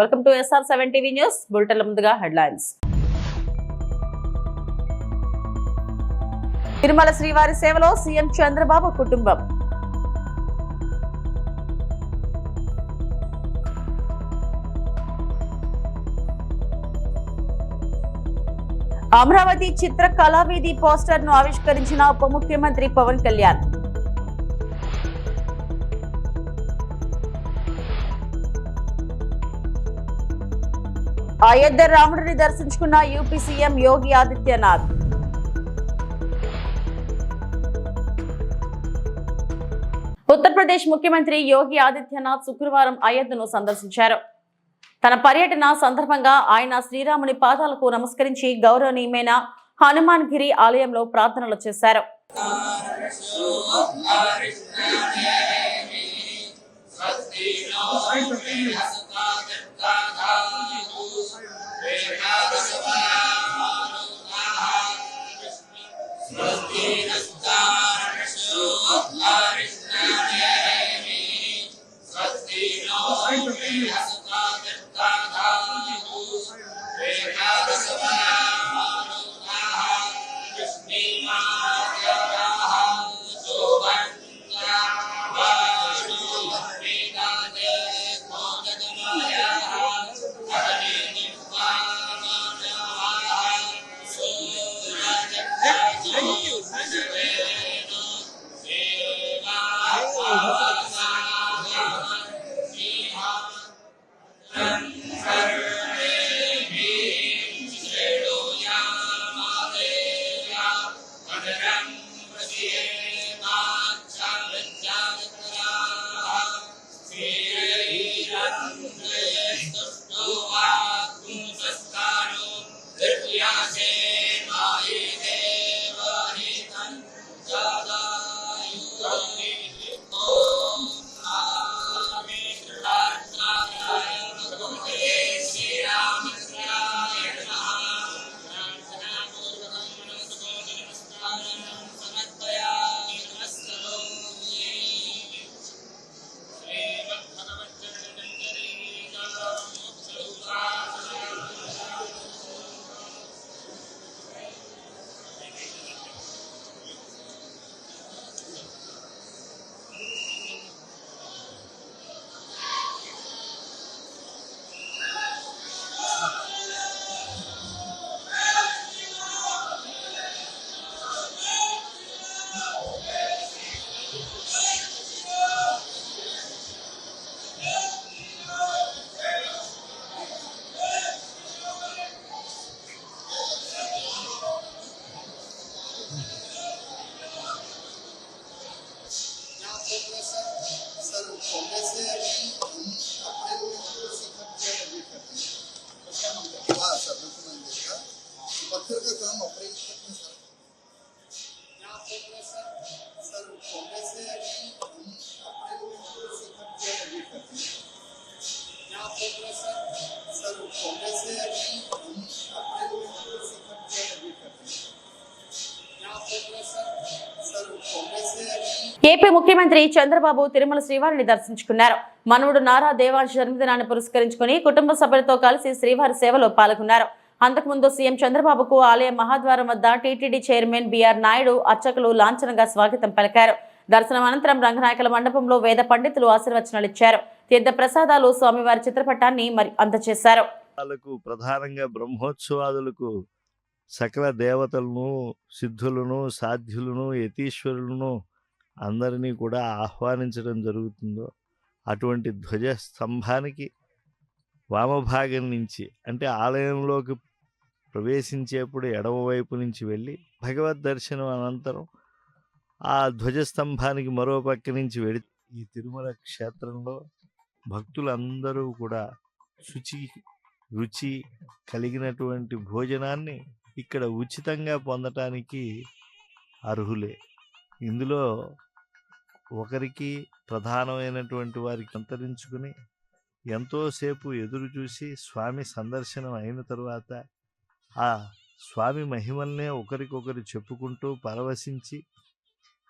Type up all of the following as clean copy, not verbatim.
Welcome to SR7 TV news బులెటిన్ల ముందుగా headlines. Tirumala శ్రీవారి సేవలో సీఎం చంద్రబాబు కుటుంబం. అమరావతి చిత్ర కళావేది పోస్టర్ ను ఆవిష్కరించిన ఉప ముఖ్యమంత్రి పవన్ కళ్యాణ్. అయోధ్య రాముడిని దర్శించుకున్న యూపీ సీఎం యోగి ఆదిత్యనాథ్. ఉత్తరప్రదేశ్ ముఖ్యమంత్రి యోగి ఆదిత్యనాథ్ శుక్రవారం అయోధ్యను సందర్శించారు. తన పర్యటన సందర్భంగా ఆయన శ్రీరాముని పాదాలకు నమస్కరించి గౌరవనీయమైన హనుమాన్ గిరి ఆలయంలో ప్రార్థనలు చేశారు. ఏపీ ముఖ్యమంత్రి చంద్రబాబు తిరుమల శ్రీవారిని దర్శించుకున్నారు. మనవుడు నారా దేవాంశ్ జన్మదినాన్ని పురస్కరించుకుని కుటుంబ సభ్యులతో కలిసి శ్రీవారి సేవలో పాల్గొన్నారు. అంతకుముందు సీఎం చంద్రబాబుకు ఆలయ మహాద్వారం వద్ద టీటీడీ చైర్మన్ బిఆర్ నాయుడు అర్చకులు లాంఛనంగా స్వాగతం పలికారు. దర్శనం అనంతరం రంగనాయకుల మండపంలో వేద పండితులు ఆశీర్వచనాలు ఇచ్చారు. తీర్థ ప్రసాదాలు స్వామివారి చిత్రపటాన్ని అందజేశారు. ప్రధానంగా బ్రహ్మోత్సవాదులకు సకల దేవతలను, సిద్ధులను, సాధ్యులను, యతీశ్వరులను అందరినీ కూడా ఆహ్వానించడం జరుగుతుందో అటువంటి ధ్వజ స్తంభానికి వామభాగం నుంచి, అంటే ఆలయంలోకి ప్రవేశించేప్పుడు ఎడమవైపు నుంచి వెళ్ళి భగవద్ దర్శనం అనంతరం ఆ ధ్వజస్తంభానికి మరో పక్క నుంచి వెళితే ఈ తిరుమల క్షేత్రంలో భక్తులందరూ కూడా రుచి కలిగినటువంటి భోజనాన్ని ఇక్కడ ఉచితంగా పొందటానికి అర్హులే. ఇందులో ఒకరికి ప్రధానమైనటువంటి వారికి అంతరించుకుని ఎంతోసేపు ఎదురు చూసి స్వామి సందర్శనం అయిన తరువాత ఆ స్వామి మహిమల్నే ఒకరికొకరు చెప్పుకుంటూ పరవశించి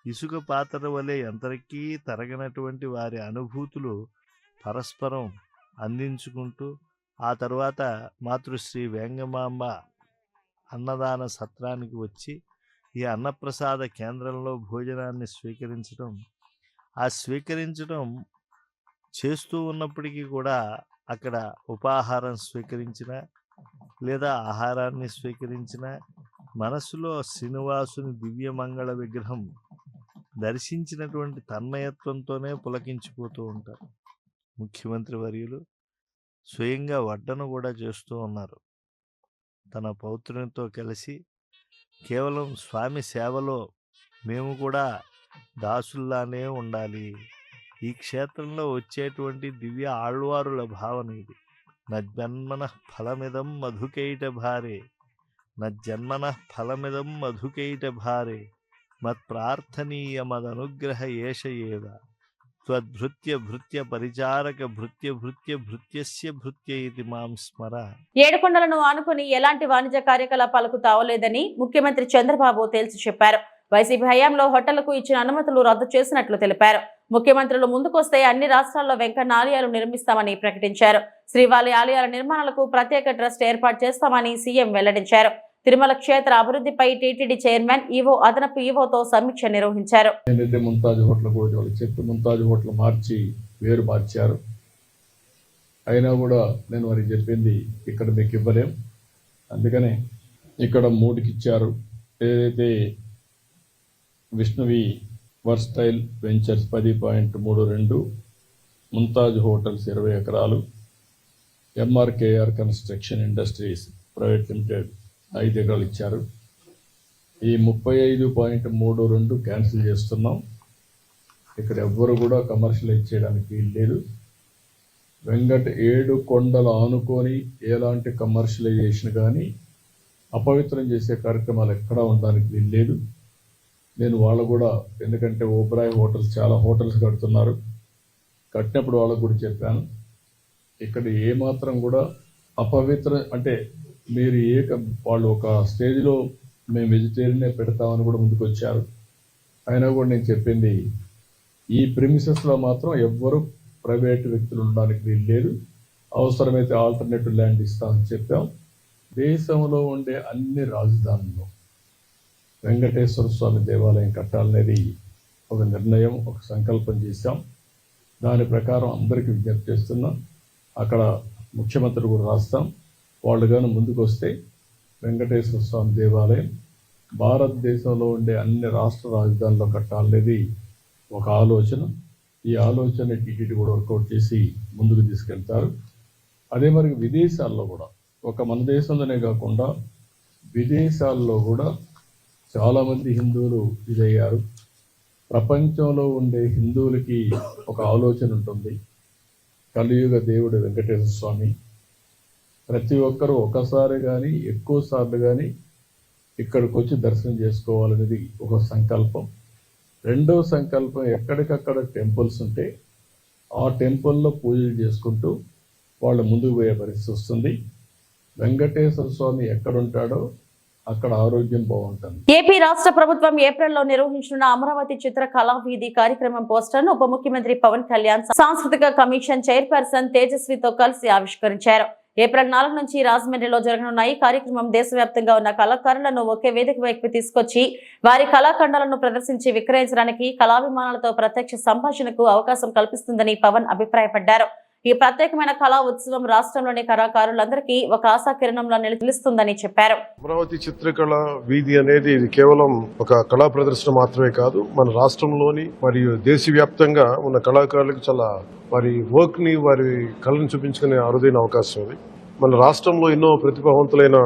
ఇసుక పాత్ర వలె ఎంతకీ తరగనటువంటి వారి అనుభూతులు పరస్పరం అందించుకుంటూ ఆ తర్వాత మాతృశ్రీ వేంగమాంబ అన్నదాన సత్రానికి వచ్చి ఈ అన్నప్రసాద కేంద్రంలో భోజనాన్ని స్వీకరించడం చేస్తూ ఉన్నప్పటికీ కూడా అక్కడ ఉపాహారం స్వీకరించిన లేదా ఆహారాన్ని స్వీకరించిన మనసులో శ్రీనివాసుని దివ్యమంగళ విగ్రహం దర్శించినటువంటి తన్మయత్వంతోనే పులకించిపోతూ ఉంటారు. ముఖ్యమంత్రి వర్యులు స్వయంగా వడ్డన కూడా చేస్తూ ఉన్నారు. తన పౌత్రునితో కలిసి కేవలం స్వామి సేవలో మేము కూడా దాసుల్లానే ఉండాలి. ఈ క్షేత్రంలో వచ్చేటువంటి దివ్య ఆళ్వారుల భావన ఇది. నజ్జన్మన ఫలమిదం మధుకైట భారే, నజ్జన్మన ఫలమిదం మధుకైట భారే, మత్ప్రార్థనీయ మదనుగ్రహ ఏష ఏవ, త్వద్భృత్య భృత్య పరిచారక భృత్య భృత్య భృత్యస్య భృత్య ఇది మాం స్మర. ఏడుకొండలను ఆనుకుని ఎలాంటి వాణిజ్య కార్యకలాపాలకు తావలేదని ముఖ్యమంత్రి చంద్రబాబు తేల్చి చెప్పారు. వైసీపీ హయాంలో హోటళ్లకు ఇచ్చిన అనుమతులు రద్దు చేసినట్లు తెలిపారు. ముఖ్యమంత్రులు ముందుకొస్తే అన్ని రాష్ట్రాల్లో వెంకన్న ఆలయాలు నిర్మిస్తామని ప్రకటించారు. శ్రీవారి ఆలయాల నిర్మాణాలకు ప్రత్యేక ట్రస్ట్ ఏర్పాటు చేస్తామని సీఎం వెల్లడించారు. తిరుమల క్షేత్ర అభివృద్ధిపై టీటీడీ చైర్మన్ ఈవో అదనపు ఈవోతో సమీక్ష నిర్వహించారు. ముంతాజ్ హోటల్ కూడా చెప్పి ముంతాజ్ హోటల్ మార్చారు. అయినా కూడా నేను వారికి చెప్పింది ఇక్కడ మీకు ఇవ్వలేం, అందుకనే ఇక్కడ 3కి ఇచ్చారు. ఏదైతే విష్ణువి వర్స్టైల్ వెంచర్స్ 10.32, ముంతాజ్ హోటల్స్ 20 ఎకరాలు, MRKR construction industries private limited 5 ఎకరాలు ఇచ్చారు. ఈ 35.32 క్యాన్సిల్ చేస్తున్నాం. ఇక్కడ ఎవ్వరు కూడా కమర్షియలైజ్ చేయడానికి వీలు లేదు. ఏడు కొండలు ఆనుకొని ఎలాంటి కమర్షియలైజేషన్ కానీ అపవిత్రం చేసే కార్యక్రమాలు ఎక్కడా ఉండడానికి వీలు లేదు. నేను వాళ్ళు కూడా, ఎందుకంటే ఓబ్రాయ్ హోటల్స్ చాలా హోటల్స్ కడుతున్నారు, కట్టినప్పుడు వాళ్ళకు కూడా చెప్పాను, ఇక్కడ ఏమాత్రం కూడా అపవిత్రం అంటే మీరు వాళ్ళు ఒక స్టేజ్లో మేము వెజిటేరియనే పెడతామని కూడా ముందుకు వచ్చారు. అయినా కూడా నేను చెప్పింది ఈ ప్రిమిసెస్లో మాత్రం ఎవ్వరూ ప్రైవేటు వ్యక్తులు ఉండడానికి వీలు లేదు. అవసరమైతే ఆల్టర్నేటివ్ ల్యాండ్ ఇస్తామని చెప్పాం. దేశంలో ఉండే అన్ని రాజధానుల్లో వెంకటేశ్వర స్వామి దేవాలయం కట్టాలనేది ఒక నిర్ణయం, ఒక సంకల్పం చేశాం. దాని ప్రకారం అందరికీ విజ్ఞప్తి చేస్తున్నాం. అక్కడ ముఖ్యమంత్రి కూడా రాస్తాం. వాళ్ళు కానీ ముందుకు వస్తే వెంకటేశ్వర స్వామి దేవాలయం భారతదేశంలో ఉండే అన్ని రాష్ట్ర రాజధానుల్లో కట్టాలనేది ఒక ఆలోచన. ఈ ఆలోచన టీటీడీ కూడా వర్కౌట్ చేసి ముందుకు తీసుకెళ్తారు. అదే మరి విదేశాల్లో కూడా, ఒక మన దేశంలోనే కాకుండా విదేశాల్లో కూడా చాలామంది హిందువులు ఇదయ్యారు. ప్రపంచంలో ఉండే హిందువులకి ఒక ఆలోచన ఉంటుంది, కలియుగ దేవుడు వెంకటేశ్వర స్వామి, ప్రతి ఒక్కరూ ఒకసారి కానీ ఎక్కువ సార్లు కానీ ఇక్కడికి వచ్చి దర్శనం చేసుకోవాలనేది ఒక సంకల్పం. రెండో సంకల్పం, ఎక్కడికక్కడ టెంపుల్స్ ఉంటే ఆ టెంపుల్లో పూజలు చేసుకుంటూ వాళ్ళు ముందుకు పోయే పరిస్థితి వస్తుంది. వెంకటేశ్వర స్వామి ఎక్కడుంటాడో అక్కడ ఆరోగ్యం బాగుంటుంది. ఏపీ రాష్ట్ర ప్రభుత్వం ఏప్రిల్లో నిర్వహించిన అమరావతి చిత్ర కళా వీధి కార్యక్రమం పోస్టర్ను ఉప ముఖ్యమంత్రి పవన్ కళ్యాణ్ సాంస్కృతిక కమిషన్ చైర్పర్సన్ తేజస్వితో కలిసి ఆవిష్కరించారు. ఏప్రిల్ 4 నుంచి రాజమండ్రిలో జరగనున్న ఈ కార్యక్రమం దేశవ్యాప్తంగా ఉన్న కళాకారులను ఒకే వేదిక వైపు తీసుకొచ్చి వారి కళాఖండాలను ప్రదర్శించి విక్రయించడానికి కళాభిమానులతో ప్రత్యక్ష సంభాషణకు అవకాశం కల్పిస్తుందని పవన్ అభిప్రాయపడ్డారు. ఈ ప్రత్యేకమైన కళా ఉత్సవం రాష్ట్రంలోని కళాకారులందరికీ ఒక ఆశాకిరణంలో నిలుస్తుందని చెప్పారు. అమరావతి చిత్రకళ వీధి అనేది ఇది కేవలం ఒక కళా ప్రదర్శన మాత్రమే కాదు, మన రాష్ట్రంలోని మరియు దేశవ్యాప్తంగా ఉన్న కళాకారులకు చాలా వారి వర్క్ ని, వారి కళను చూపించుకునే అరుదైన అవకాశం ఇది. మన రాష్ట్రంలో ఎన్నో ప్రతిభావంతులైన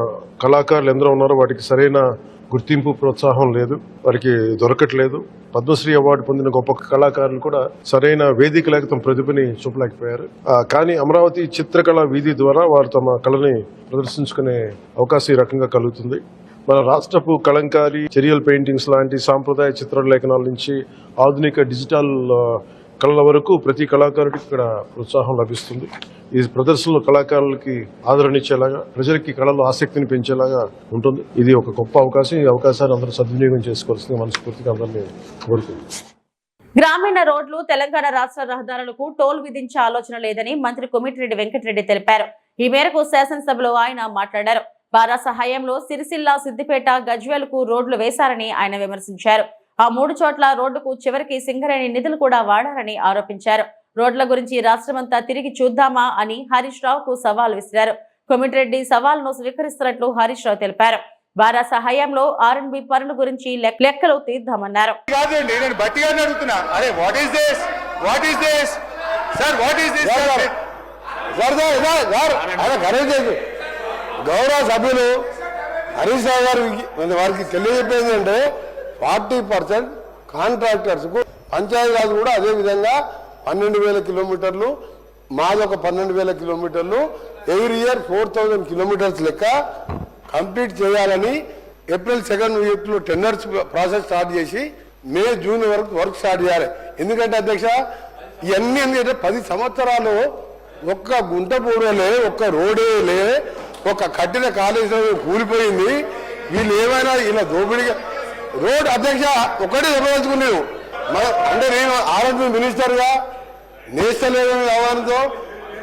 కళాకారులు ఎందరో ఉన్నారో వాటికి సరైన గుర్తింపు, ప్రోత్సాహం లేదు, వారికి దొరకట్లేదు. పద్మశ్రీ అవార్డు పొందిన గొప్ప కళాకారులు కూడా సరైన వేదిక లేక తమ ప్రతిభని చూపలేకపోయారు. కానీ అమరావతి చిత్రకళ వీధి ద్వారా వారు తమ కళని ప్రదర్శించుకునే అవకాశం ఈ రకంగా కలుగుతుంది. మన రాష్ట్రపు కలంకారీ, చెరియల్ పెయింటింగ్స్ లాంటి సాంప్రదాయ చిత్రలేఖనాల నుంచి ఆధునిక డిజిటల్ కళల వరకు ప్రతి కళాకారుడికి ఇక్కడ ప్రోత్సాహం లభిస్తుంది. ఈ ప్రదర్శనలో కళాకారులకి ఆదరణ ఇచ్చేలాగా, ప్రజలకి కళలో ఆసక్తిని పెంచేలాగా ఉంటుంది. ఇది ఒక గొప్ప అవకాశం. ఈ అవకాశాన్ని అందరూ సద్వినియోగం చేసుకోవాల్సింది మనస్ఫూర్తిగా అందరినీ కోరుకుంటున్నాను. గ్రామీణ రోడ్లు, తెలంగాణ రాష్ట్ర రహదారులకు టోల్ విధించే ఆలోచన లేదని మంత్రి కోమటిరెడ్డి వెంకటరెడ్డి తెలిపారు. ఈ మేరకు శాసనసభలో ఆయన మాట్లాడారు. బారాస హయాంలో సిరిసిల్ల, సిద్దిపేట, గజ్వేల్కు రోడ్లు వేశారని ఆయన విమర్శించారు. ఆ 3 చోట్ల రోడ్డుకు చివరికి సింగరేణి నిధులు కూడా వాడారని ఆరోపించారు. రోడ్ల గురించి రాష్ట్రమంతా తిరిగి చూద్దామా అని హరీష్ రావుకు సవాల్ విసిరారు. కోమటిరెడ్డి సవాల్ను స్వీకరిస్తున్నట్లు హరీష్ రావు తెలిపారు. బారాస హయాంలో R&B పనుల గురించి లెక్కలు తీద్దామన్నారు. గౌరవ సభ్యులు హరీష్ రావు గారు వారికి తెలియజెప్పేది అంటే 40% కాంట్రాక్టర్స్కు పంచాయతీరాజ్ కూడా అదే విధంగా 12,000 కిలోమీటర్లు, మాదొక 12,000 కిలోమీటర్లు, ఎవ్రీ ఇయర్ 4,000 కిలోమీటర్స్ లెక్క కంప్లీట్ చేయాలని ఏప్రిల్ 2nd వీక్లో టెండర్స్ ప్రాసెస్ స్టార్ట్ చేసి మే, జూన్ వరకు వర్క్ స్టార్ట్ చేయాలి. ఎందుకంటే అధ్యక్ష ఇవన్నీ ఎందుకంటే 10 సంవత్సరాలు ఒక్క గుంట పూడలే, ఒక్క రోడేలే, ఒక కట్టిన కాలేజీ కూలిపోయింది. వీళ్ళు ఏమైనా ఇలా దోపిడిగా రోడ్ అధ్యక్ష ఒకటే చెప్పదలుచుకున్నాను. అంటే నేను R&B మినిస్టర్గా నేషనల్ ఆహ్వానంతో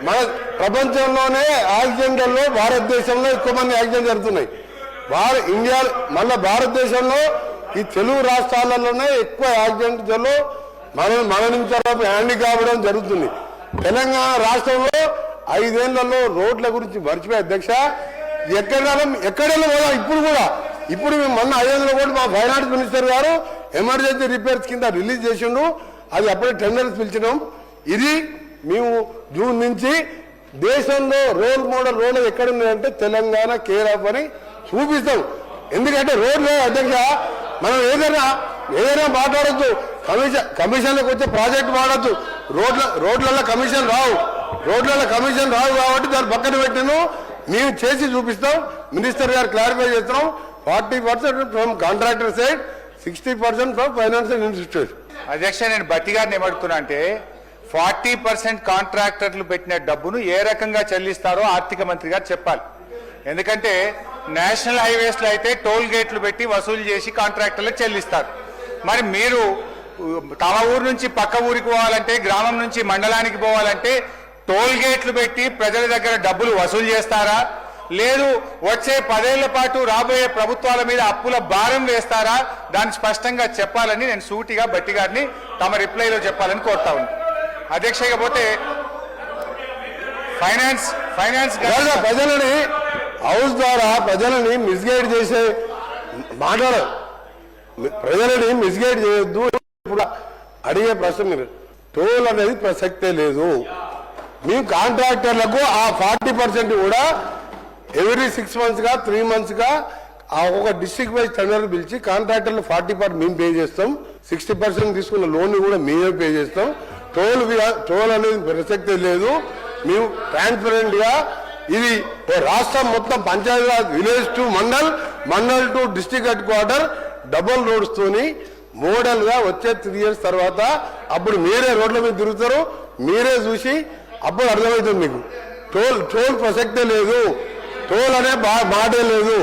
మన ప్రపంచంలోనే యాక్సిడెంట్లలో భారతదేశంలో ఎక్కువ మంది యాక్సిడెంట్ జరుగుతున్నాయి. ఇండియా మళ్ళీ భారతదేశంలో ఈ తెలుగు రాష్ట్రాలలోనే ఎక్కువ యాక్సిడెంట్లలో మరణించడం, హ్యాండిక్యాప్డం జరుగుతుంది. తెలంగాణ రాష్ట్రంలో 5 ఏళ్లలో రోడ్ల గురించి మర్చిపోయి అధ్యక్ష ఎక్కడెళ్ళి పోదాం. ఇప్పుడు మేము మొన్న 500 కోట్లు మా ఫైనాన్స్ మినిస్టర్ గారు ఎమర్జెన్సీ రిపేర్స్ కింద రిలీజ్ చేసిండు. అది అప్పుడే టెండర్స్ పిలిచినాం. ఇది మేము జూన్ నుంచి దేశంలో రోల్ మోడల్ రోడ్లు ఎక్కడున్నాయంటే తెలంగాణ కేర్ ఆఫ్ అని చూపిస్తాం. ఎందుకంటే రోడ్లు అధ్యక్ష మనం ఏదైనా మాట్లాడచ్చు, కమిషన్లకు వచ్చే ప్రాజెక్ట్ వాడచ్చు. రోడ్లలో కమిషన్ రావు కాబట్టి దాన్ని పక్కన పెట్టిను. మేము చేసి చూపిస్తాం. మినిస్టర్ గారు క్లారిఫై చేస్తున్నాం. 40% from contractor side, 60% from financial institute. అధ్యక్ష, నేను బట్టి గారిని ఏమడుతున్నా అంటే 40% కాంట్రాక్టర్లు పెట్టిన డబ్బును ఏ రకంగా చెల్లిస్తారో ఆర్థిక మంత్రి గారు చెప్పాలి. ఎందుకంటే నేషనల్ హైవేస్ లో అయితే టోల్ గేట్లు పెట్టి వసూలు చేసి కాంట్రాక్టర్లకు చెల్లిస్తారు. మరి మీరు తమ ఊరు నుంచి పక్క ఊరికి పోవాలంటే, గ్రామం నుంచి మండలానికి పోవాలంటే టోల్ గేట్లు పెట్టి ప్రజల దగ్గర డబ్బులు వసూలు చేస్తారా? లేదు వచ్చే 10 ఏళ్ల పాటు రాబోయే ప్రభుత్వాల మీద అప్పుల భారం వేస్తారా? దాన్ని స్పష్టంగా చెప్పాలని నేను సూటిగా బట్టి గారిని తమ రిప్లైలో చెప్పాలని కోరుతా ఉన్నాను. అధ్యక్ష, ఇకపోతే ఫైనాన్స్ ప్రజలని హౌస్ ద్వారా ప్రజలని మిస్గైడ్ చేసే మాటలు, ప్రజలని మిస్గైడ్ చేయొద్దు. ఇప్పుడు అడిగే ప్రశ్న మీరు టోల్ అనేది ప్రసక్తే లేదు. మేము కాంట్రాక్టర్లకు ఆ 40% కూడా ఎవ్రీ 6 months గా 3 months గా ఒక డిస్ట్రిక్ట్ వైజ్ టెండర్ పిలిచి కాంట్రాక్టర్లు 40% మేము పే చేస్తాం, 60% తీసుకున్న లోన్ కూడా మేమే పే చేస్తాం. టోల్ అనేది ప్రసక్తే లేదు. మేము ట్రాన్స్పరెంట్ గా ఇది రాష్ట్రం మొత్తం Panchayati Raj village to mandal to district head quarter double roads తోని మోడల్ గా వచ్చే 3 years తర్వాత అప్పుడు మీరే రోడ్ల మీద తిరుగుతారు, మీరే చూసి అప్పుడు అర్థమవుతుంది మీకు. టోల్ ప్రసక్తే లేదు, టోల్ అనే మాటే లేదు.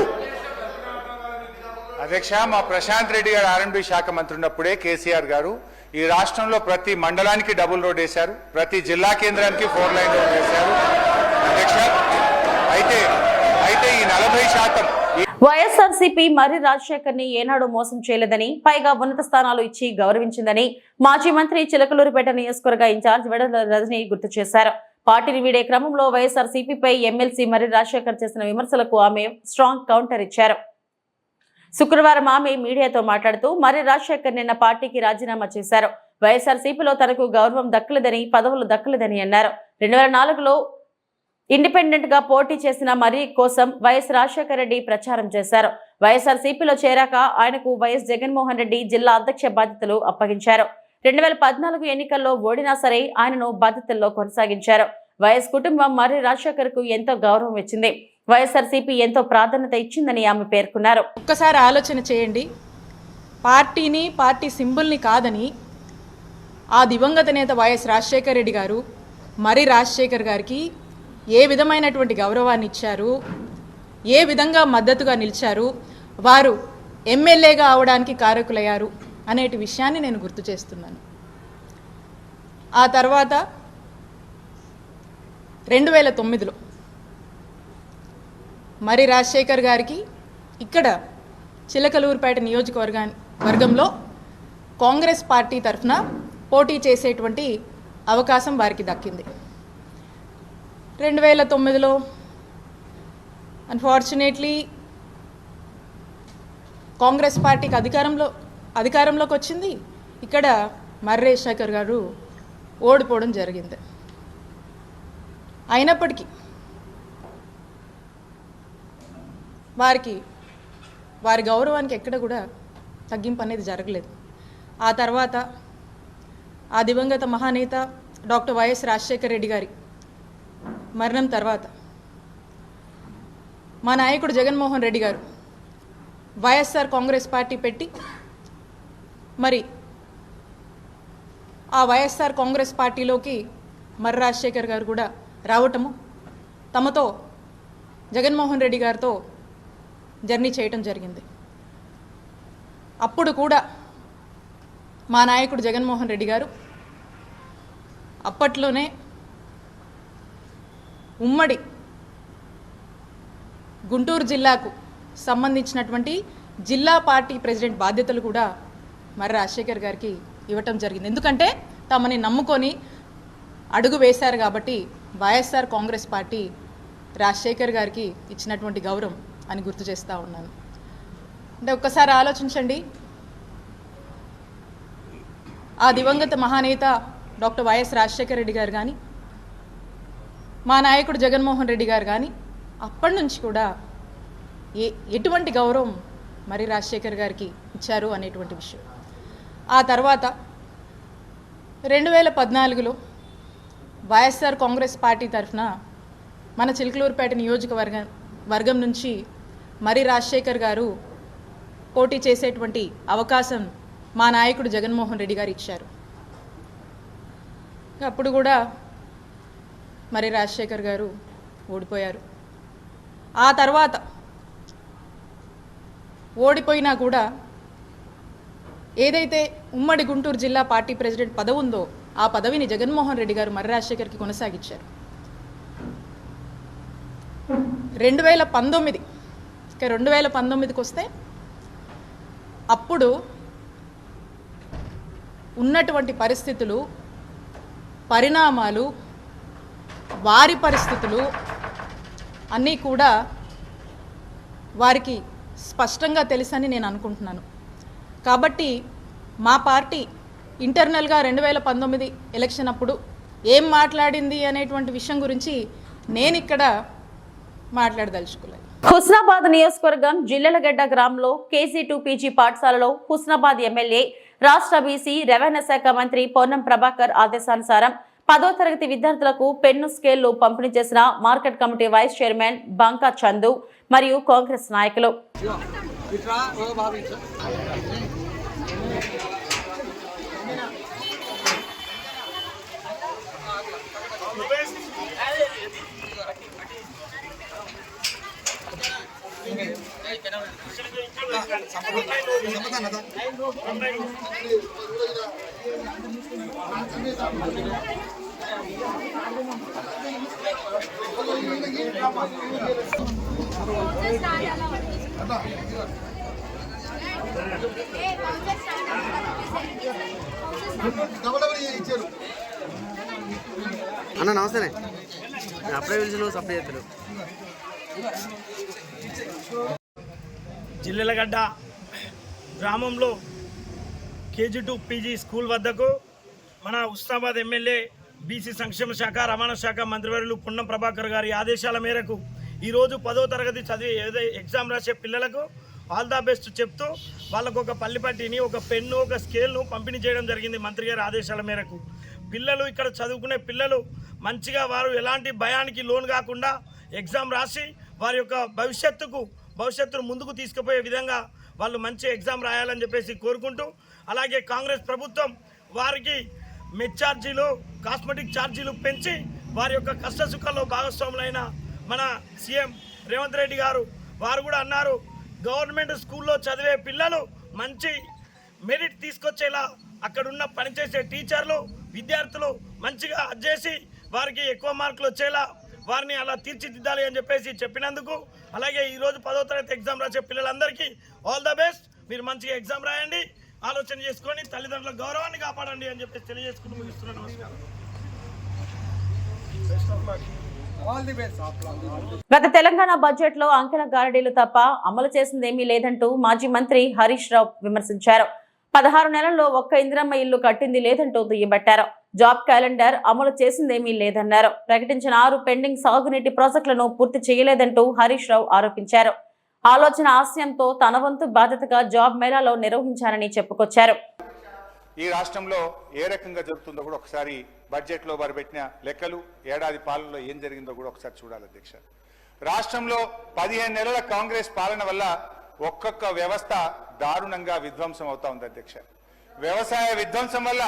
అధ్యక్ష, మా ప్రశాంత్ రెడ్డి గారు R&B శాఖ మంత్రి ఉన్నప్పుడే కేసీఆర్ గారు ఈ రాష్ట్రంలో ప్రతి మండలానికి డబుల్ రోడ్ వేశారు, ప్రతి జిల్లా కేంద్రానికి 4 లైన్ రోడ్ వేశారు. అధ్యక్ష, అయితే ఈ 40% వైఎస్ఆర్సీపీ మర్రి రాజశేఖర్ ని ఏనాడు మోసం చేయలేదని, పైగా ఉన్నత స్థానాలు ఇచ్చి గౌరవించిందని మాజీ మంత్రి చిలకలూరిపేట నియోజకవర్గ ఇన్ఛార్జ్ వెడల రజని గుర్తు చేశారు. పార్టీని వీడే క్రమంలో వైఎస్ఆర్సీపీపై ఎమ్మెల్సీ మర్రి రాజశేఖర్ చేసిన విమర్శలకు ఆమె స్ట్రాంగ్ కౌంటర్ ఇచ్చారు. శుక్రవారం ఆమె మీడియాతో మాట్లాడుతూ మర్రి రాజశేఖర్ నిన్న పార్టీకి రాజీనామా చేశారు. వైఎస్ఆర్సీపీలో తనకు గౌరవం దక్కలేదని, పదవులు దక్కలేదని అన్నారు. 2004లో ఇండిపెండెంట్ గా పోటీ చేసిన మర్రి కోసం వైఎస్ రాజశేఖర రెడ్డి ప్రచారం చేశారు. వైఎస్ఆర్సీపీలో చేరాక ఆయనకు వైఎస్ జగన్మోహన్ రెడ్డి జిల్లా అధ్యక్ష బాధ్యతలు అప్పగించారు. 2014 ఎన్నికల్లో ఓడినా సరే ఆయనను బాధ్యతల్లో కొనసాగించారు. వైఎస్ కుటుంబం మర్రి రాజశేఖర్ కు ఎంతో గౌరవం ఇచ్చింది, వైఎస్ఆర్సీపీ ఎంతో ప్రాధాన్యత ఇచ్చిందని ఆమె పేర్కొన్నారు. ఒక్కసారి ఆలోచన చేయండి. పార్టీని, పార్టీ సింబల్ని కాదని ఆ దివంగత నేత వైఎస్ రాజశేఖర రెడ్డి గారు మర్రి రాజశేఖర్ గారికి ఏ విధమైనటువంటి గౌరవాన్ని ఇచ్చారు, ఏ విధంగా మద్దతుగా నిలిచారు, వారు ఎమ్మెల్యేగా అవడానికి కారకులయ్యారు అనేటి విషయాన్ని నేను గుర్తు చేస్తున్నాను. ఆ తర్వాత 2009లో మరి రాజశేఖర్ గారికి ఇక్కడ చిలకలూరుపేట నియోజకవర్గంలో కాంగ్రెస్ పార్టీ తరఫున పోటీ చేసేటువంటి అవకాశం వారికి దక్కింది. 2009లో అన్ఫార్చునేట్లీ కాంగ్రెస్ పార్టీకి అధికారంలోకి వచ్చింది. ఇక్కడ మర్రి రాజశేఖర్ గారు ఓడిపోవడం జరిగింది. అయినప్పటికీ వారి గౌరవానికి ఎక్కడ కూడా తగ్గింపు అనేది జరగలేదు. ఆ తర్వాత ఆ దివంగత మహానేత డాక్టర్ వైఎస్ రాజశేఖర రెడ్డి గారి మరణం తర్వాత మా నాయకుడు జగన్మోహన్ రెడ్డి గారు వైఎస్ఆర్ కాంగ్రెస్ పార్టీ పెట్టి మరి ఆ వైఎస్ఆర్ కాంగ్రెస్ పార్టీలోకి మర్రి రాజశేఖర్ గారు కూడా రావటము, తమతో జగన్మోహన్ రెడ్డి గారితో జర్నీ చేయటం జరిగింది. అప్పుడు కూడా మా నాయకుడు జగన్మోహన్ రెడ్డి గారు అప్పట్లోనే ఉమ్మడి గుంటూరు జిల్లాకు సంబంధించినటువంటి జిల్లా పార్టీ ప్రెసిడెంట్ బాధ్యతలు కూడా మర్రి రాజశేఖర్ గారికి ఇవ్వటం జరిగింది. ఎందుకంటే తమని నమ్ముకొని అడుగు వేశారు కాబట్టి వైఎస్ఆర్ కాంగ్రెస్ పార్టీ రాజశేఖర్ గారికి ఇచ్చినటువంటి గౌరవం అని గుర్తు చేస్తూ ఉన్నాను. అంటే ఒక్కసారి ఆలోచించండి, ఆ దివంగత మహానేత డాక్టర్ వైఎస్ రాజశేఖర రెడ్డి గారు కానీ మా నాయకుడు జగన్మోహన్ రెడ్డి గారు కానీ అప్పటి నుంచి కూడా ఎటువంటి గౌరవం మరి రాజశేఖర్ గారికి ఇచ్చారు అనేటువంటి విషయం. ఆ తర్వాత 2014లో వైఎస్ఆర్ కాంగ్రెస్ పార్టీ తరఫున మన చిలకలూరుపేట నియోజకవర్గం నుంచి మరి రాజశేఖర్ గారు పోటీ చేసేటువంటి అవకాశం మా నాయకుడు జగన్మోహన్ రెడ్డి గారు ఇచ్చారు. అప్పుడు కూడా మరి రాజశేఖర్ గారు ఓడిపోయారు. ఆ తర్వాత ఓడిపోయినా కూడా ఏదైతే ఉమ్మడి గుంటూరు జిల్లా పార్టీ ప్రెసిడెంట్ పదవి ఉందో ఆ పదవిని జగన్మోహన్ రెడ్డి గారు మర్రి రాజశేఖర్కి కొనసాగించారు. 2019కి వస్తే అప్పుడు ఉన్నటువంటి పరిస్థితులు, పరిణామాలు, వారి పరిస్థితులు అన్నీ కూడా వారికి స్పష్టంగా తెలుసని నేను అనుకుంటున్నాను. కాబట్టి మా పార్టీ ఇంటర్నల్గా 2019 ఎలక్షన్ అప్పుడు ఏం మాట్లాడింది అనేటువంటి విషయం గురించి నేను ఇక్కడ మాట్లాడదలుచుకోలేదు. హుస్నాబాద్ నియోజకవర్గం జిల్లెలగడ్డ గ్రామంలో KC2 PG పాఠశాలలో హుస్నాబాద్ ఎమ్మెల్యే రాష్ట్ర బీసీ రెవెన్యూ శాఖ మంత్రి పొన్నం ప్రభాకర్ ఆదేశానుసారం 10వ తరగతి విద్యార్థులకు పెన్ను స్కేళ్లు పంపిణీ చేసిన మార్కెట్ కమిటీ వైస్ చైర్మన్ బంకా చందు మరియు కాంగ్రెస్ నాయకులు. అన్న నమస్తే, అప్పుడే పిలిచిన సప్లై చేస్తారు. జిల్లెలగడ్డ గ్రామంలో KG2 PG స్కూల్ వద్దకు మన హుస్నాబాద్ ఎమ్మెల్యే బీసీ సంక్షేమ శాఖ రవాణా శాఖ మంత్రివర్యులు పొన్నం ప్రభాకర్ గారి ఆదేశాల మేరకు ఈరోజు 10వ తరగతి చదివి ఎగ్జామ్ రాసే పిల్లలకు ఆల్ ద బెస్ట్ చెప్తూ వాళ్ళకు ఒక పల్లిపట్టిని, ఒక పెన్ను, ఒక స్కేల్ను పంపిణీ చేయడం జరిగింది మంత్రి గారి ఆదేశాల మేరకు. పిల్లలు ఇక్కడ చదువుకునే పిల్లలు మంచిగా వారు ఎలాంటి భయానికి లోను కాకుండా ఎగ్జామ్ రాసి వారి యొక్క భవిష్యత్తును ముందుకు తీసుకుపోయే విధంగా వాళ్ళు మంచి ఎగ్జామ్ రాయాలని చెప్పేసి కోరుకుంటూ, అలాగే కాంగ్రెస్ ప్రభుత్వం వారికి మెడ్ ఛార్జీలు, కాస్మెటిక్ ఛార్జీలు పెంచి వారి యొక్క కష్ట సుఖాల్లో భాగస్వాములైన మన సీఎం రేవంత్ రెడ్డి గారు వారు కూడా అన్నారు, గవర్నమెంట్ స్కూల్లో చదివే పిల్లలు మంచి మెరిట్ తీసుకొచ్చేలా అక్కడున్న పనిచేసే టీచర్లు, విద్యార్థులు మంచిగా చేసి వారికి ఎక్కువ మార్కులు వచ్చేలా వారిని అలా తీర్చిదిద్దాలి అని చెప్పేసి చెప్పినందుకు, అలాగే ఈరోజు 10వ తరగతి ఎగ్జామ్ రాసే పిల్లలందరికీ ఆల్ ద బెస్ట్. మీరు మంచిగా ఎగ్జామ్ రాయండి, ఆలోచన చేసుకొని తల్లిదండ్రుల గౌరవాన్ని కాపాడండి అని చెప్పేసి తెలియజేసుకుంటూ ముగిస్తున్నాను. నమస్కారం. గత తెలంగాణ బడ్జెట్ లో అంకెల గారడీలు తప్ప అమలు చేసిందేమీ లేదంటూ మాజీ మంత్రి హరీష్ రావు విమర్శించారు. 16 నెలల్లో ఒక్క ఇందిరమ్మ ఇల్లు కట్టింది లేదంటూ దుయ్యబట్టారు. జాబ్ క్యాలెండర్ అమలు చేసిందేమీ లేదన్నారు. ప్రకటించిన 6 పెండింగ్ సాగునీటి ప్రాజెక్టులను పూర్తి చేయలేదంటూ హరీష్ రావు ఆరోపించారు. ఆలోచన ఆశయంతో తన వంతు బాధ్యతగా జాబ్ మేళాలో నిర్వహించారని చెప్పుకొచ్చారు. ఈ రాష్ట్రంలో ఏ రకంగా జరుగుతుందో కూడా ఒకసారి బడ్జెట్లో వారు పెట్టిన లెక్కలు, ఏడాది పాలనలో ఏం జరిగిందో కూడా ఒకసారి చూడాలి అధ్యక్ష. రాష్ట్రంలో 15 నెలల కాంగ్రెస్ పాలన వల్ల ఒక్కొక్క వ్యవస్థ దారుణంగా విధ్వంసం అవుతా ఉంది అధ్యక్ష. వ్యవసాయ విధ్వంసం వల్ల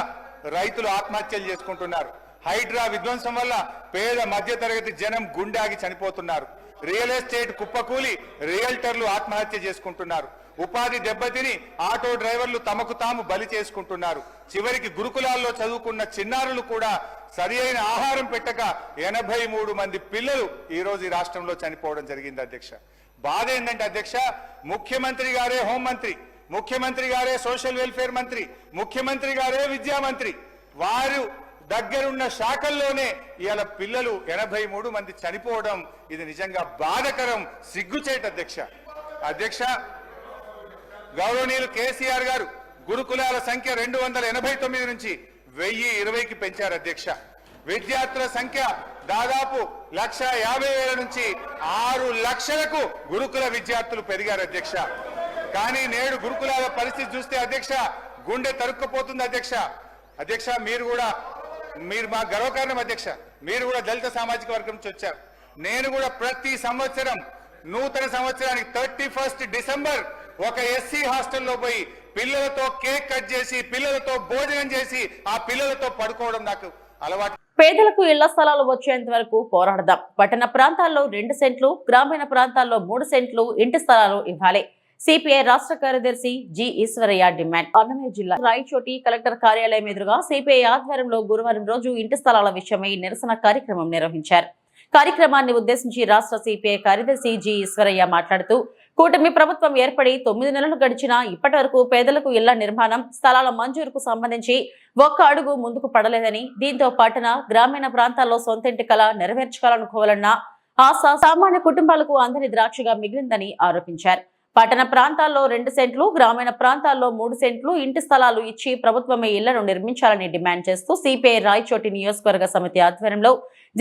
రైతులు ఆత్మహత్యలు చేసుకుంటున్నారు. హైడ్రా విధ్వంసం వల్ల పేద మధ్యతరగతి జనం గుండాగి చనిపోతున్నారు. రియల్ ఎస్టేట్ కుప్పకూలి రియల్టర్లు ఆత్మహత్య చేసుకుంటున్నారు. ఉపాధి దెబ్బతిని ఆటో డ్రైవర్లు తమకు తాము బలి చేసుకుంటున్నారు. చివరికి గురుకులాల్లో చదువుకున్న చిన్నారులు కూడా సరి అయిన ఆహారం పెట్టక 83 మంది పిల్లలు ఈ రోజు ఈ రాష్ట్రంలో చనిపోవడం జరిగింది అధ్యక్ష. బాధ ఏంటంటే అధ్యక్ష, ముఖ్యమంత్రి గారే హోంమంత్రి, ముఖ్యమంత్రి గారే సోషల్ వెల్ఫేర్ మంత్రి, ముఖ్యమంత్రి గారే విద్యా మంత్రి, వారు దగ్గరున్న శాఖల్లోనే ఇవాళ పిల్లలు 83 మంది చనిపోవడం ఇది నిజంగా బాధకరం, సిగ్గుచేట అధ్యక్ష. అధ్యక్ష, గౌరవనీయులు కేసీఆర్ గారు గురుకులాల సంఖ్య 289 నుంచి 1020కి పెంచారు అధ్యక్ష. విద్యార్థుల సంఖ్య దాదాపు 150,000 నుంచి 6 లక్షలకు గురుకుల విద్యార్థులు పెరిగారు అధ్యక్ష. కానీ నేడు గురుకులాల పరిస్థితి చూస్తే అధ్యక్ష గుండె తరుక్కుపోతుంది అధ్యక్ష. అధ్యక్ష, మీరు మా గర్వకారణం అధ్యక్ష. మీరు కూడా దళిత సామాజిక వర్గం నుంచి వచ్చారు. నేను కూడా ప్రతి సంవత్సరం నూతన సంవత్సరానికి 31 డిసెంబర్ ఒక ఎస్సీ హాస్టల్లో పోయి పిల్లలతో కేక్ కట్ చేసి, పిల్లలతో భోజనం చేసి, ఆ పిల్లలతో పడుకోవడం నాకు అలవాటు. పేదలకు ఇళ్ల స్థలాలు వచ్చేంత వరకు పోరాడదాం. పట్టణ ప్రాంతాల్లో 2 సెంట్లు, గ్రామీణ ప్రాంతాల్లో 3 సెంట్లు ఇంటి స్థలాలు ఇవ్వాలి. సిపిఐ రాష్ట్ర కార్యదర్శి జి ఈశ్వరయ్య డిమాండ్. అన్నమయ్య జిల్లా రాయచోటి కలెక్టర్ కార్యాలయం ఎదురుగా సిపిఐ ఆధ్వర్యంలో గురువారం రోజు ఇంటి స్థలాల విషయమై నిరసన కార్యక్రమం నిర్వహించారు. కార్యక్రమాన్ని ఉద్దేశించి రాష్ట్ర సిపిఐ కార్యదర్శి జి ఈశ్వరయ్య మాట్లాడుతూ, కూటమి ప్రభుత్వం ఏర్పడి 9 నెలలు గడిచినా ఇప్పటి వరకు పేదలకు ఇళ్ల నిర్మాణం, స్థలాల మంజూరుకు సంబంధించి ఒక్క అడుగు ముందుకు పడలేదని, దీంతో పట్టణ గ్రామీణ ప్రాంతాల్లో సొంతింటి కళ నెరవేర్చుకోవాలనుకోవాలన్న ఆశ సామాన్య కుటుంబాలకు అందని ద్రాక్షగా మిగిలిందని ఆరోపించారు. పట్టణ ప్రాంతాల్లో 2 సెంట్లు, గ్రామీణ ప్రాంతాల్లో 3 సెంట్లు ఇంటి స్థలాలు ఇచ్చి ప్రభుత్వమే ఇళ్లను నిర్మించాలని డిమాండ్ చేస్తూ సిపిఐ రాయచోటి నియోజకవర్గ సమితి ఆధ్వర్యంలో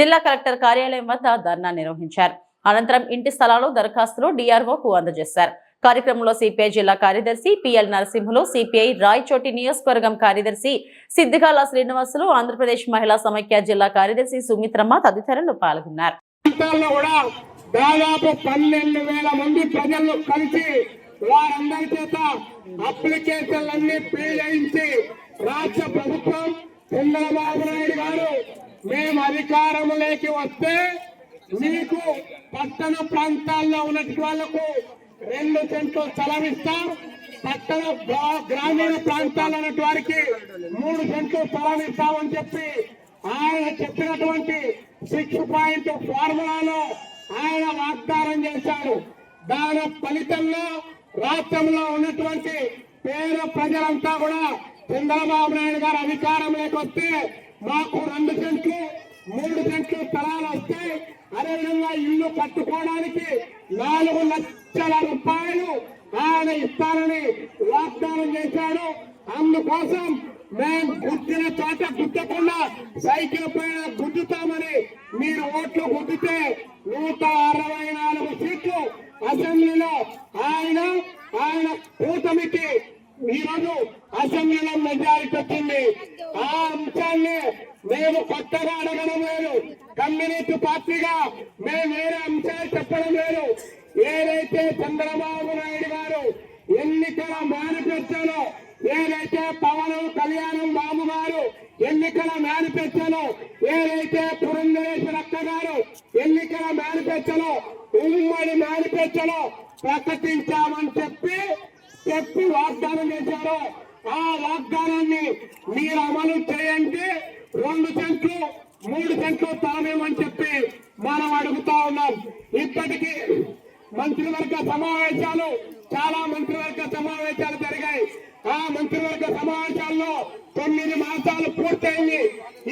జిల్లా కలెక్టర్ కార్యాలయం వద్ద ధర్నా నిర్వహించారు. అనంతరం ఇంటి స్థలాలు దరఖాస్తులు డిఆర్ఓకు అందజేశారు. కార్యక్రమంలో సిపిఐ జిల్లా కార్యదర్శి పిఎల్ నరసింహులు, సిపిఐ రాయచోటి నియోజకవర్గం కార్యదర్శి సిద్దిగాల శ్రీనివాసులు, ఆంధ్రప్రదేశ్ మహిళా సమైక్య జిల్లా కార్యదర్శి సుమిత్రమ్మ తదితరులు పాల్గొన్నారు. దాదాపు 12,000 మంది ప్రజలు కలిసి వారందరి చేత అప్లికేషన్లన్నీ ఫిల్ చేయించి రాష్ట్ర ప్రభుత్వం చంద్రబాబు నాయుడు గారు మేము అధికారంలోకి వస్తే మీకు పట్టణ ప్రాంతాల్లో ఉన్నటువంటి వాళ్లకు 2 సెంట్లు స్థలం ఇస్తాం, పట్టణ గ్రామీణ ప్రాంతాల్లో ఉన్నటువంటి వారికి 3 సెంట్లు స్థలం ఇస్తామని చెప్పి ఆయన చెప్పినటువంటి 6 పాయింట్ ఫార్ములాలో ఆయన వాగ్దానం చేశారు. దాని ఫలితంలో రాష్ట్రంలో ఉన్నటువంటి పేద ప్రజలంతా కూడా చంద్రబాబు నాయుడు గారు అధికారంలోకి వస్తే మాకు 2 సెంట్లు 3 సెంట్లు స్థలాలు వస్తాయి, అదేవిధంగా ఇల్లు కట్టుకోవడానికి 4 లక్షల రూపాయలు ఆయన ఇస్తానని వాగ్దానం చేశాడు. అందుకోసం మేము గుద్దిన చోట గుద్దకుండా సైకిల్ పైన గుద్దుతామని మీరు ఓట్లు గుద్దితే 164 సీట్లు అసెంబ్లీలో ఆయన కూటమికి ఈరోజు అసెంబ్లీలో మెజారిటీ వచ్చింది. ఆ అంశాన్ని మేము కొత్తగా అడగడం లేదు, కమ్యూనిస్ట్ పార్టీగా మేము వేరే అంశాలు చెప్పడం లేదు. ఏదైతే చంద్రబాబు నాయుడు గారు ఎన్నికల మేనిఫెస్టోలో, ఏదైతే పవన్ కళ్యాణం బాబు గారు ఎన్నికల మేనిఫెస్టోలో, ఏదైతే పురంధరేశ్వర అక్క గారు ఎన్నికల మేనిఫెస్టోలో, ఉమ్మడి మేనిఫెస్టోలో ప్రకటించామని చెప్పి వాగ్దానం చేశారు. ఆ వాగ్దానాన్ని మీరు అమలు చేయండి. 2 సెంట్లు 3 సెంట్లు తామేమని చెప్పి మనం అడుగుతా ఉన్నాం. ఇప్పటికీ మంత్రివర్గ సమావేశాలు, చాలా మంత్రివర్గ సమావేశాలు జరిగాయి. ఆ మంత్రివర్గ సమావేశాల్లో 9 మాసాలు పూర్తయింది.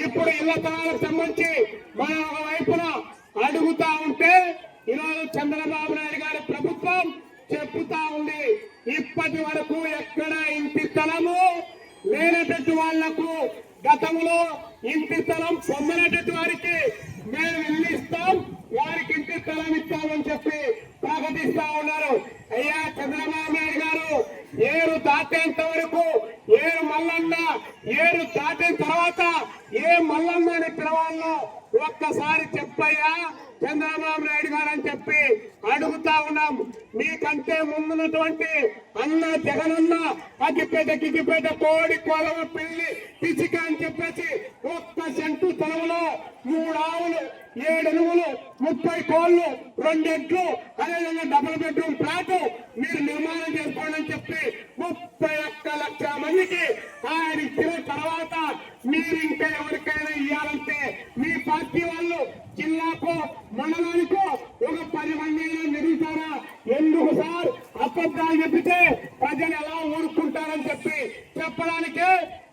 ఇప్పుడు ఇళ్ల స్థలాలకు సంబంధించి మనం ఒక వైపున అడుగుతా ఉంటే ఈరోజు చంద్రబాబు నాయుడు గారి ప్రభుత్వం చెప్తా ఉంది, ఇప్పటి వరకు ఎక్కడ ఇంటి స్థలము లేనటువంటి వాళ్లకు, గతంలో ఇంటి స్థలం పొందినటువంటి వారికి మేము ఇల్లు ఇస్తాం, వారికి ఇంటి స్థలం ఇస్తామని చెప్పి ప్రకటిస్తా ఉన్నారు. అయ్యా చంద్రబాబు నాయుడు గారు, ఏరు దాటేంత వరకు ఏరు మల్లన్న, ఏరు దాటిన తర్వాత ఏ మల్లన్న అని పిలవాలో ఒక్కసారి చెప్పయ్యా చంద్రబాబు నాయుడు గారు అని చెప్పి అడుగుతా ఉన్నాం. మీకంటే ముందున్నటువంటి అన్న జగనన్న అగ్గిపేట గిగ్గిపేట కోడి కొలవ పిల్లి పిసిక అని చెప్పేసి 1 సెంటు స్థలంలో 3 ఆవులు, 7 ఎనుగులు, 30 కోళ్లు, 2 ఎడ్లు, అదేవిధంగా డబుల్ బెడ్రూమ్ ఫ్లాట్ మీరు నిర్మాణం చేసుకోండి అని చెప్పి 31 లక్షల మందికి ఆయన ఇచ్చిన తర్వాత మీరు ఇంకా ఎవరికైనా ఇవ్వాలంటే మీ పార్టీ వాళ్ళు జిల్లాకో మండలానికో ఒక 10 మంది అయినా నిలుస్తారా? ఎందుకు సార్ అబద్ధాలు చెప్పితే ప్రజలు ఎలా ఊరుకుంటారని చెప్పి చెప్పడానికే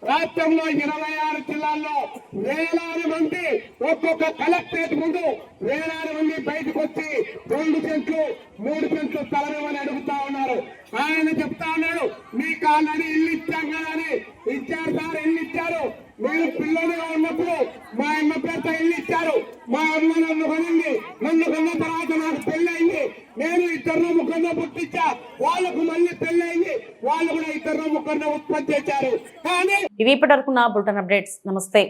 రాష్ట్రంలో 26 జిల్లాల్లో వేలాది మంది ఒక్కొక్క కలెక్టరేట్ ముందు వేలాది మంది బయటకు వచ్చి 2 సెంట్లు 3 సెంట్లు స్థలమని అడుగుతా ఉన్నారు. ఆయన చెప్తా ఉన్నాడు, మీకు ఆల్రెడీ ఇల్లు ఇచ్చాం కదా అని. ఇచ్చారు సార్, ఇల్లు ఇచ్చారు. నేను పిల్లలుగా ఉన్నప్పుడు మా అమ్మ పేరుతో ఇల్లు ఇచ్చారు. మా అమ్మ నన్ను కొనింది. నన్ను కొన్న తర్వాత నాకు పెళ్లి అయింది. నేను 2 ముగ్గురు పుట్టించా, వాళ్ళకు మళ్ళీ పెళ్లి అయింది. వాళ్ళు కూడా 2 ముగ్గురు ఉత్పత్తి చేశారు. కానీ ఇవి ఇప్పటివరకు నా బులెటిన్ అప్డేట్స్. నమస్తే.